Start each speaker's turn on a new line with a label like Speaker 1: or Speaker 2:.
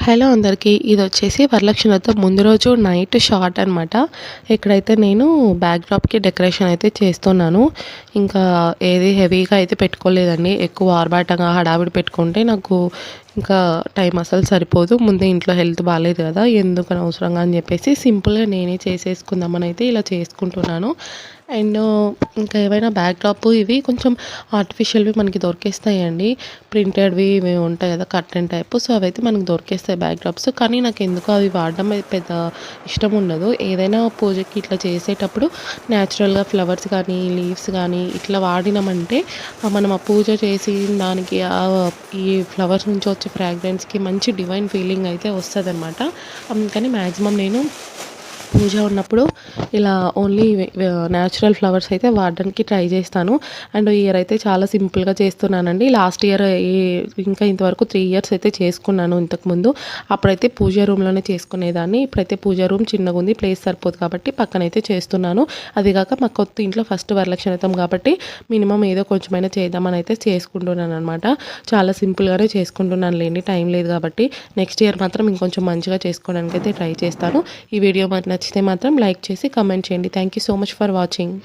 Speaker 1: Hello అందరికీ. ఇదొచ్చేసి వరలక్ష్మి వ్రతం ముందు రోజు నైట్ షాట్ అనమాట. ఇక్కడైతే నేను బ్యాక్‌డ్రాప్‌కి డెకరేషన్ అయితే చేస్తున్నాను. ఇంకా ఏది హెవీగా అయితే పెట్టుకోలేదండి. ఎక్కువ ఆర్భాటంగా హడావిడి పెట్టుకుంటే నాకు ఇంకా టైం అసలు సరిపోదు. ముందే ఇంట్లో హెల్త్ బాలేదు కదా! ఎందుకు అనవసరంగా అని చెప్పేసి సింపుల్‌గా నేనే చేసేసుకుందామని అయితే ఇలా చేసుకుంటున్నాను. అండ్ ఇంకా ఏవైనా బ్యాక్‌డ్రాప్ ఇవి కొంచెం ఆర్టిఫిషియల్‌వి మనకి దొరికేస్తాయండి. ప్రింటెడ్‌వి ఇవి ఉంటాయి కదా! Curtain type. సో, అవైతే మనకు దొరికేస్తాయి బ్యాక్‌డ్రాప్స్. కానీ నాకెందుకో అవి వాడడం పెద్ద ఇష్టం ఉండదు. ఏదైనా పూజకి ఇట్లా చేసేటప్పుడు న్యాచురల్‌గా ఫ్లవర్స్ కానీ, లీవ్స్ కానీ ఇట్లా వాడినామంటే మనం ఆ పూజ చేసి దానికి ఈ ఫ్లవర్స్ నుంచి వచ్చే ఫ్రాగ్రెన్స్‌కి మంచి డివైన్ ఫీలింగ్ అయితే వస్తదనమాట. అందుకని మ్యాక్సిమం నేను పూజ ఉన్నప్పుడు ఇలా ఓన్లీ న్యాచురల్ ఫ్లవర్స్ అయితే వాడడానికి ట్రై చేస్తాను. అండ్ ఈ ఇయర్ అయితే చాలా సింపుల్‌గా చేస్తున్నానండి. లాస్ట్ ఇయర్ ఇంకా ఇంతవరకు 3 ఇయర్స్ అయితే చేసుకున్నాను ఇంతకుముందు. అప్పుడైతే పూజ రూమ్‌లోనే చేసుకునేదాన్ని. ఇప్పుడైతే పూజ రూమ్ చిన్నగుంది. ప్లేస్ సరిపోదు కాబట్టి పక్కనైతే చేస్తున్నాను. అది కాక మా కొత్త ఇంట్లో ఫస్ట్ వరలక్ష్మి వ్రతం కాబట్టి మినిమమ్ ఏదో కొంచెమైనా చేద్దామని అయితే చేసుకుంటున్నాననమాట. చాలా సింపుల్‌గానే చేసుకుంటున్నాను లేండి. టైం లేదు కాబట్టి. నెక్స్ట్ ఇయర్ మాత్రం ఇంకొంచెం మంచిగా చేసుకోవడానికైతే ట్రై చేస్తాను. ఈ వీడియో మరి నచ్చితే మాత్రం లైక్ చేసి కామెంట్ చేయండి. Thank you so much for watching.